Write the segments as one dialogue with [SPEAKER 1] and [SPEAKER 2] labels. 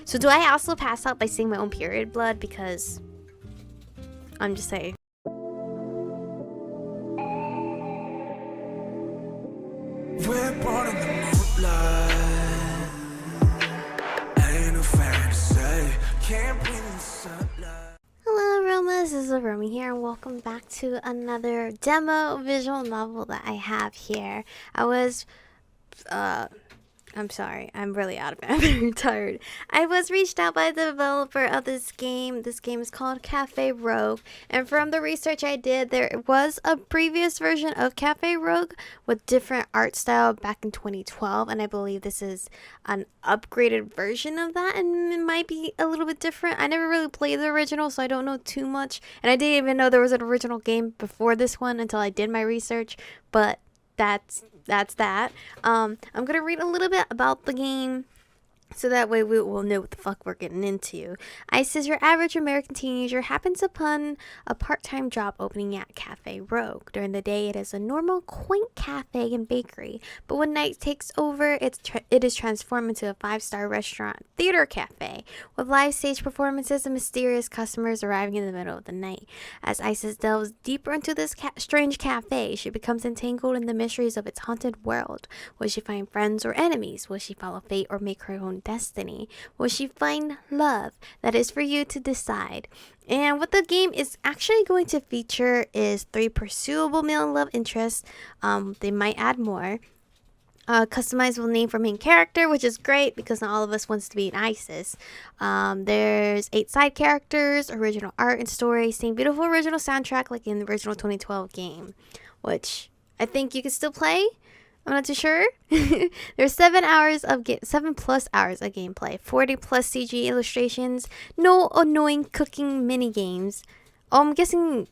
[SPEAKER 1] So do I also pass out by seeing my own period blood? Because I'm just saying.
[SPEAKER 2] We're born in the moonlight. Ain't no fair to say. Can't breathe in the sunlight.
[SPEAKER 1] Hello Aromas, this is Aromie here, and welcome back to another demo visual novel that I have here. I'm sorry, I'm really out of it. I'm very tired. I was reached out by the developer of this game. This game is called Café Rouge, and from the research I did, there was a previous version of Café Rouge with different art style back in 2012, and I believe this is an upgraded version of that, and it might be a little bit different. I never really played the original, so I don't know too much, and I didn't even know there was an original game before this one until I did my research, but that's that. I'm gonna read a little bit about the game so that way we will know what the fuck we're getting into. Ice is your average American teenager happens upon a part-time job opening at Café Rouge. During the day, it is a normal, quaint cafe and bakery, but when night takes over, it is transformed into a 5-star restaurant, theater cafe, with live stage performances and mysterious customers arriving in the middle of the night. As Isis delves deeper into this strange cafe, she becomes entangled in the mysteries of its haunted world. Will she find friends or enemies? Will she follow fate or make her own destiny? Will she find love? That is for you to decide. And what the game is actually going to feature is 3 pursuable male love interests. They might add more. Customizable name for main character, which is great because not all of us wants to be an Isis. There's 8 side characters, original art and story, same beautiful original soundtrack like in the original 2012 game, which I think you can still play. I'm not too sure. There's 7 plus hours of gameplay, 40 plus CG illustrations, no annoying cooking mini games. Oh, I'm guessing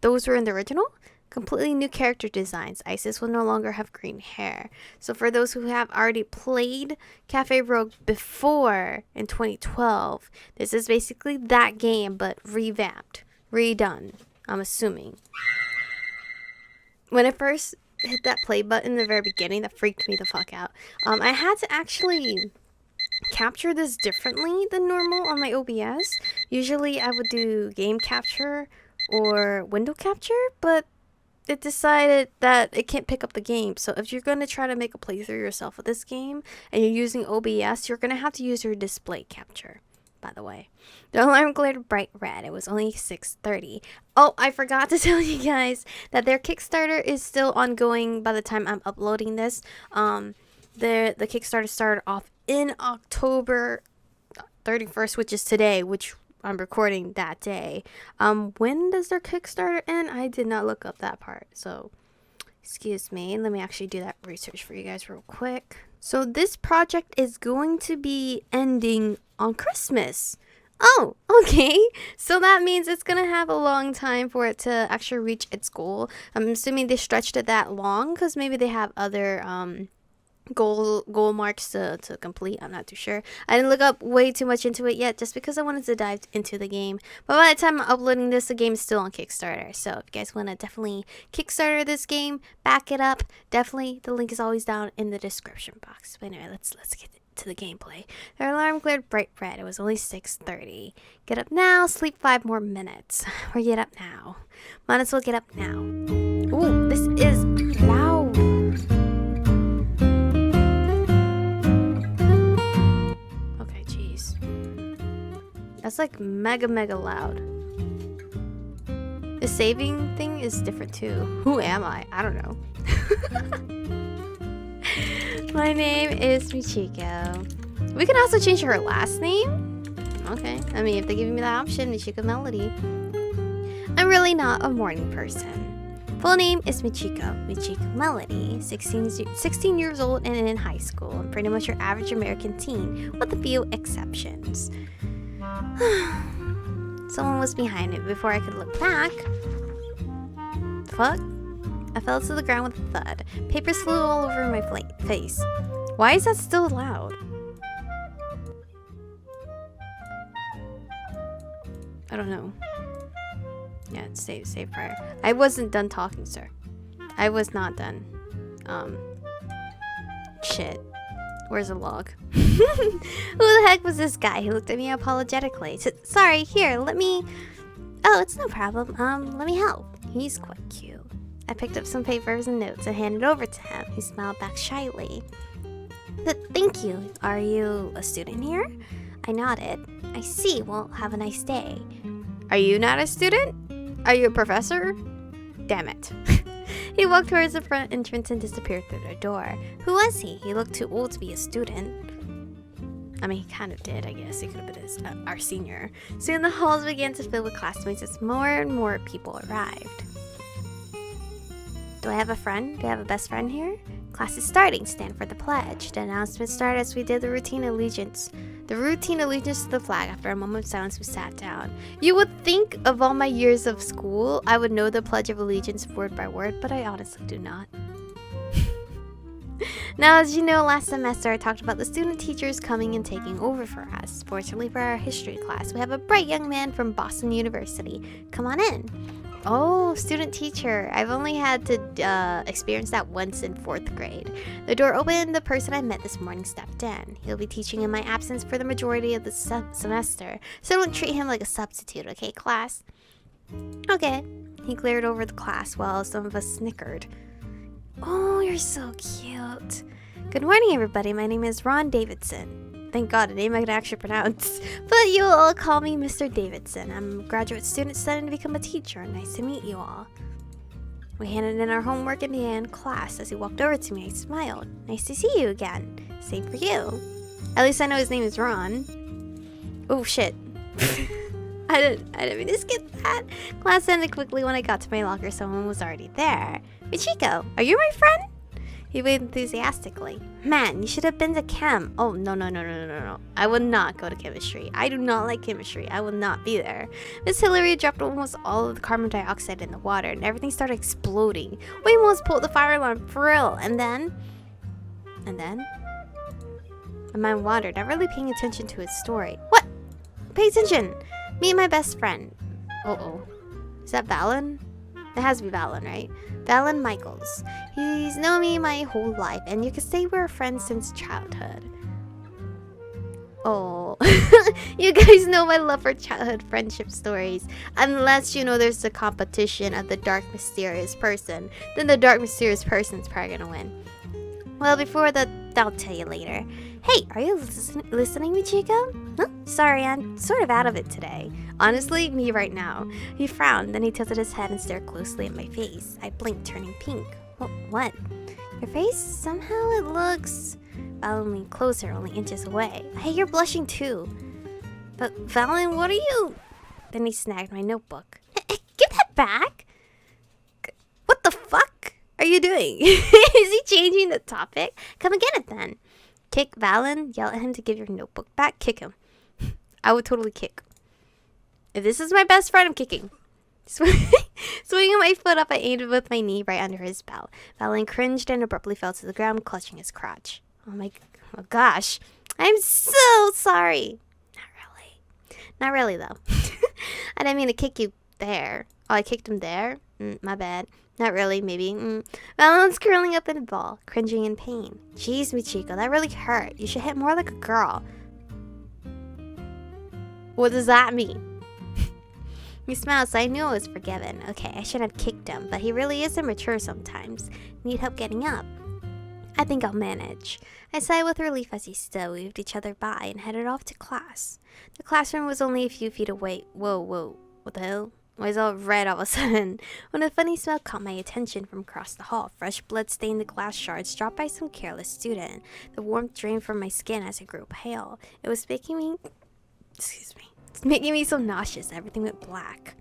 [SPEAKER 1] those were in the original. Completely new character designs. Isis will no longer have green hair. So for those who have already played Café Rouge before in 2012, this is basically that game but revamped, redone, I'm assuming. When I first hit that play button in the very beginning, that freaked me the fuck out. I had to actually capture this differently than normal on my OBS. Usually I would do game capture or window capture, but it decided that it can't pick up the game. So if you're going to try to make a playthrough yourself with this game and you're using OBS, you're going to have to use your display capture. By the way, the alarm glared bright red. It was only 6:30. Oh, I forgot to tell you guys that their Kickstarter is still ongoing by the time I'm uploading this. The Kickstarter started off in October 31st, which is today, which I'm recording that day. When does their Kickstarter end? I did not look up that part, so excuse me. Let me actually do that research for you guys real quick. So this project is going to be ending on Christmas. Oh, okay. So that means it's going to have a long time for it to actually reach its goal. I'm assuming they stretched it that long because maybe they have other goal marks to complete. I'm not too sure. I didn't look up way too much into it yet just because I wanted to dive into the game. But by the time I'm uploading this, the game is still on Kickstarter. So if you guys want to definitely Kickstarter this game, back it up, definitely the link is always down in the description box. But anyway, let's get to the gameplay. Their alarm glared bright red. It was only 6:30. Get up now, sleep 5 more minutes. Or get up now. Might as well get up now. Ooh, this is loud. Okay, jeez. That's like mega loud. The saving thing is different too. Who am I? I don't know. My name is Michiko. We can also change her last name. Okay, I mean, if they give me that option, Michiko Melody. I'm really not a morning person. Full name is Michiko Melody, 16 years old and in high school. I'm pretty much your average American teen, with a few exceptions. Someone was behind it before I could look back. Fuck? I fell to the ground with a thud. Papers flew all over my face. Why is that still loud? I don't know. Yeah, save prior. I wasn't done talking, sir. I was not done. Shit. Where's the log? Who the heck was this guy? He looked at me apologetically. Sorry, here, let me... Oh, it's no problem. Let me help. He's quite cute. I picked up some papers and notes and handed over to him. He smiled back shyly. Thank you. Are you a student here? I nodded. I see. Well, have a nice day. Are you not a student? Are you a professor? Damn it. He walked towards the front entrance and disappeared through the door. Who was he? He looked too old to be a student. I mean, he kind of did, I guess. He could have been our senior. Soon the halls began to fill with classmates as more and more people arrived. Do I have a friend? Do I have a best friend here? Class is starting. Stand for the pledge. The announcement started as we did the routine allegiance. The routine allegiance to the flag. After a moment of silence, we sat down. You would think of all my years of school, I would know the Pledge of Allegiance word by word, but I honestly do not. Now, as you know, last semester I talked about the student teachers coming and taking over for us. Fortunately for our history class, we have a bright young man from Boston University. Come on in. Oh, student teacher. I've only had to experience that once in 4th grade. The door opened, the person I met this morning stepped in. He'll be teaching in my absence for the majority of the semester, so don't treat him like a substitute, okay, class? Okay. He glared over the class while some of us snickered. Oh, you're so cute. Good morning, everybody. My name is Ron Davidson. Thank God, a name I could actually pronounce. But you'll all call me Mr. Davidson. I'm a graduate student studying to become a teacher. Nice to meet you all. We handed in our homework and began class. As he walked over to me, I smiled. Nice to see you again. Same for you. At least I know his name is Ron. Oh, shit. I didn't mean to skip that. Class ended quickly. When I got to my locker, someone was already there. Michiko, are you my friend? He waved enthusiastically. Man, you should have been to chem. Oh, no. I will not go to chemistry. I do not like chemistry. I will not be there. Miss Hillary dropped almost all of the carbon dioxide in the water, and everything started exploding. We almost pulled the fire alarm for real. And then? My mind wandered, not really paying attention to his story. What? Pay attention. Me and my best friend. Uh-oh. Is that Valen? It has to be Valen, right? Valen Michaels. He's known me my whole life, and you could say we're friends since childhood. Oh. You guys know my love for childhood friendship stories. Unless you know there's a competition of the dark mysterious person, then the dark mysterious person's probably gonna win. Well, before that, I'll tell you later. Hey, are you listening, Michiko? Huh? Sorry, I'm sort of out of it today. Honestly, me right now. He frowned, then he tilted his head and stared closely at my face. I blinked, turning pink. What? Your face? Somehow it looks... Valen leaned closer, only inches away. Hey, you're blushing too. But Valen, what are you... Then he snagged my notebook. Hey, give that back! What the fuck are you doing? Is he changing the topic? Come and get it then. Kick Valen, yell at him to give your notebook back, kick him. I would totally kick. If this is my best friend, I'm kicking. Swinging my foot up, I aimed with my knee right under his belt. Valen cringed and abruptly fell to the ground, clutching his crotch. Oh gosh. I'm so sorry. Not really though. I didn't mean to kick you there. Oh, I kicked him there? My bad. Not really, maybe. Valen's curling up in a ball, cringing in pain. Jeez, Michiko, that really hurt. You should hit more like a girl. What does that mean? He smiled, so I knew I was forgiven. Okay, I shouldn't have kicked him, but he really is immature sometimes. Need help getting up. I think I'll manage. I sighed with relief as he stood, waved each other by, and headed off to class. The classroom was only a few feet away. Whoa. What the hell? I was all red all of a sudden when a funny smell caught my attention from across the hall. Fresh blood stained the glass shards dropped by some careless student. The warmth drained from my skin as I grew pale. It was making me... It's making me so nauseous. Everything went black.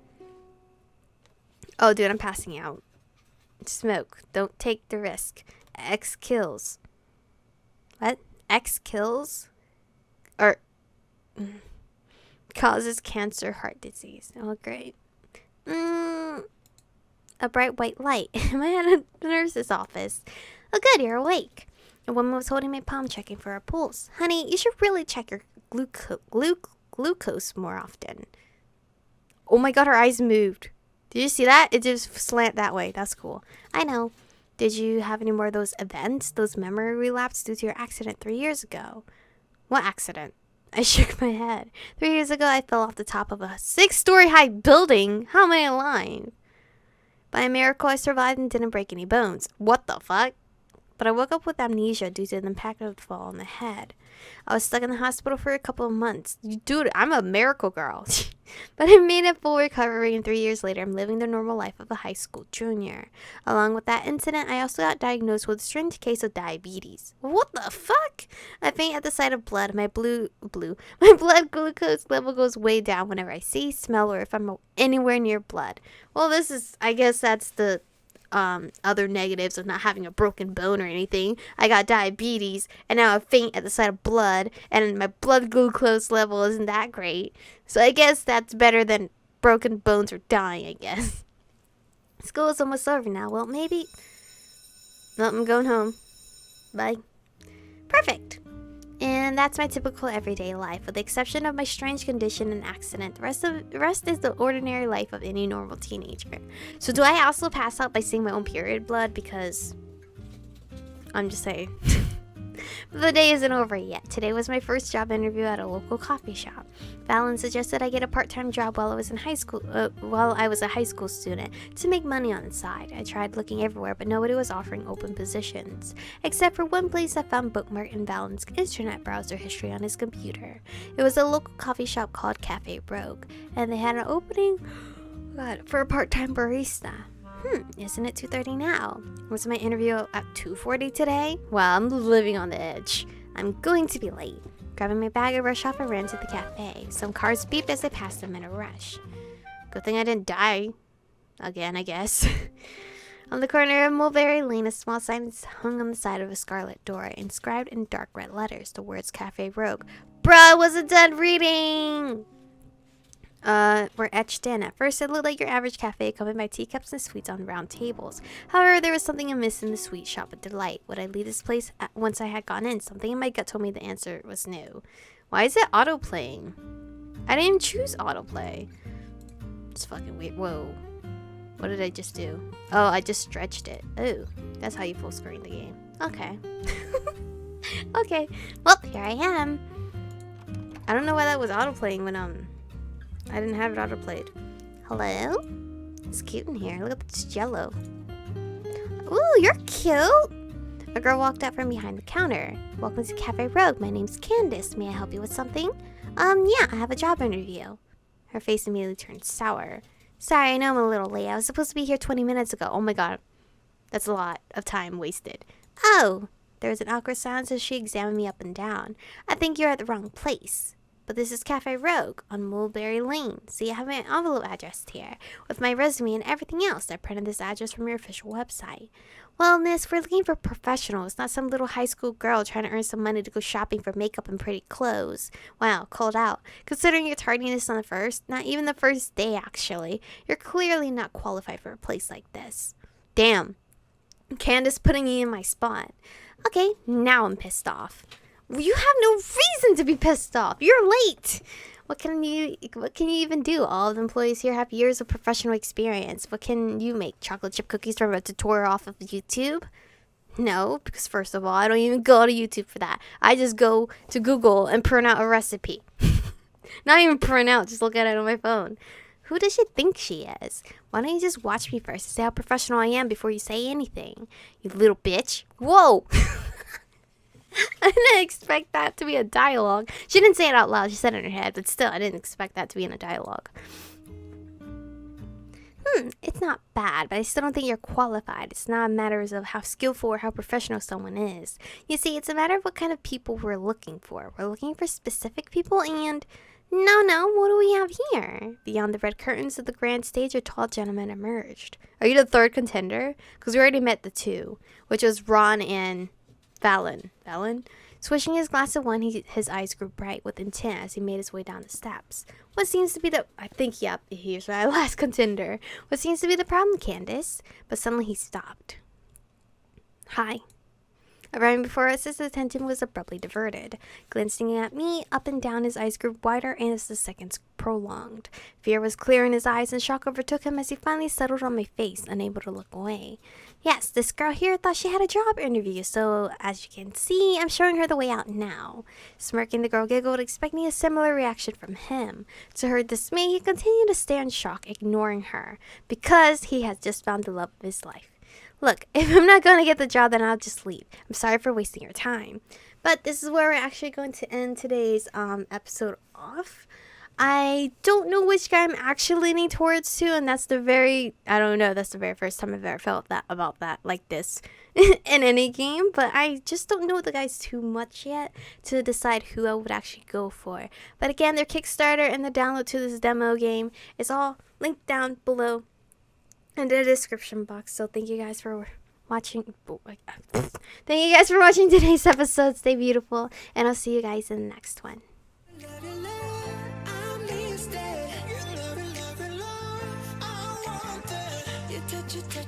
[SPEAKER 1] Oh, dude, I'm passing out. Smoke. Don't take the risk. X kills. What? X kills? Or... causes cancer, heart disease. Oh, great. A bright white light. Am I at a nurse's office? Oh, good, you're awake. A woman was holding my palm, checking for her pulse. Honey, you should really check your glucose more often. Oh my god, her eyes moved. Did you see that? It just slant that way. That's cool. I know. Did you have any more of those events, those memory relapse due to your accident 3 years ago? What accident? I shook my head. 3 years ago, I fell off the top of a 6-story high building. How am I alive? By a miracle, I survived and didn't break any bones. What the fuck? But I woke up with amnesia due to the impact of the fall on the head. I was stuck in the hospital for a couple of months. Dude, I'm a miracle girl. But I made a full recovery, and 3 years later, I'm living the normal life of a high school junior. Along with that incident, I also got diagnosed with a strange case of diabetes. What the fuck? I faint at the sight of blood. My my blood glucose level goes way down whenever I see, smell, or if I'm anywhere near blood. Well, I guess that's the other negatives of not having a broken bone or anything. I got diabetes, and now I faint at the sight of blood, and my blood glucose level isn't that great. So I guess that's better than broken bones or dying, I guess. School is almost over now. Well, maybe... Well, I'm going home. Bye. Perfect. And that's my typical everyday life, with the exception of my strange condition and accident. The rest is the ordinary life of any normal teenager. So do I also pass out by seeing my own period blood? Because I'm just saying. But the day isn't over yet. Today was my first job interview at a local coffee shop. Fallon suggested I get a part-time job while I was a high school student to make money on the side. I tried looking everywhere, but nobody was offering open positions, except for one place that found bookmarked in Fallon's internet browser history on his computer. It was a local coffee shop called Café Rouge, and they had an opening for a part-time barista. Isn't it 2:30 now? Was my interview at 2:40 today? Well, I'm living on the edge. I'm going to be late. Grabbing my bag, I rushed off and ran to the cafe. Some cars beeped as I passed them in a rush. Good thing I didn't die. Again, I guess. On the corner of Mulberry Lane, a small sign hung on the side of a scarlet door, inscribed in dark red letters the words Café Rouge. Bruh, I wasn't done reading! Were etched in. At first, it looked like your average cafe, coming by teacups and sweets on round tables. However, there was something amiss in the sweet shop of delight. Would I leave this place once I had gone in? Something in my gut told me the answer was no. Why is it auto-playing? I didn't choose autoplay. It's fucking weird. Whoa. What did I just do? Oh, I just stretched it. Oh, that's how you full screen the game. Okay. Okay. Well, here I am. I don't know why that was auto-playing when, I didn't have it auto-played. Hello? It's cute in here. Look at this jello. Ooh, you're cute! A girl walked out from behind the counter. Welcome to Café Rouge. My name's Candice. May I help you with something? Yeah, I have a job interview. Her face immediately turned sour. Sorry, I know I'm a little late. I was supposed to be here 20 minutes ago. Oh my god. That's a lot of time wasted. Oh! There was an awkward silence as she examined me up and down. I think you're at the wrong place. But this is Café Rouge on Mulberry Lane. See, I have my envelope address here, with my resume and everything else. I printed this address from your official website. Well, miss, we're looking for professionals, not some little high school girl trying to earn some money to go shopping for makeup and pretty clothes. Wow, called out. Considering your tardiness on not even the first day, actually, you're clearly not qualified for a place like this. Damn. Candice putting me in my spot. Okay, now I'm pissed off. You have no reason to be pissed off. You're late. What can you even do? All of the employees here have years of professional experience. What can you make? Chocolate chip cookies from a tutorial off of YouTube? No, because first of all, I don't even go to YouTube for that. I just go to Google and print out a recipe. Not even print out, just look at it on my phone. Who does she think she is? Why don't you just watch me first and see how professional I am before you say anything? You little bitch. Whoa! I didn't expect that to be a dialogue. She didn't say it out loud. She said it in her head. But still, I didn't expect that to be in a dialogue. It's not bad, but I still don't think you're qualified. It's not a matter of how skillful or how professional someone is. You see, it's a matter of what kind of people we're looking for. We're looking for specific people and... No, what do we have here? Beyond the red curtains of the grand stage, a tall gentleman emerged. Are you the third contender? Because we already met the two, which was Ron and... Fallon. Swishing his glass of wine, his eyes grew bright with intent as he made his way down the steps. What seems to be the... I think, yep, here's my last contender. What seems to be the problem, Candice? But suddenly he stopped. Hi. Arriving before us, his attention was abruptly diverted. Glancing at me, up and down, his eyes grew wider as the seconds prolonged. Fear was clear in his eyes, and shock overtook him as he finally settled on my face, unable to look away. Yes, this girl here thought she had a job interview, so as you can see, I'm showing her the way out now. Smirking, the girl giggled, expecting a similar reaction from him. To her dismay, he continued to stare in shock, ignoring her, because he has just found the love of his life. Look, if I'm not going to get the job, then I'll just leave. I'm sorry for wasting your time. But this is where we're actually going to end today's episode off. I don't know which guy I'm actually leaning towards to, and that's the very first time I've ever felt that about that like this in any game, but I just don't know the guys too much yet to decide who I would actually go for. But again, their Kickstarter and the download to this demo game is all linked down below in the description box. So thank you guys for watching. Thank you guys for watching today's episode. Stay beautiful, and I'll see you guys in the next one.
[SPEAKER 2] Touch it, touch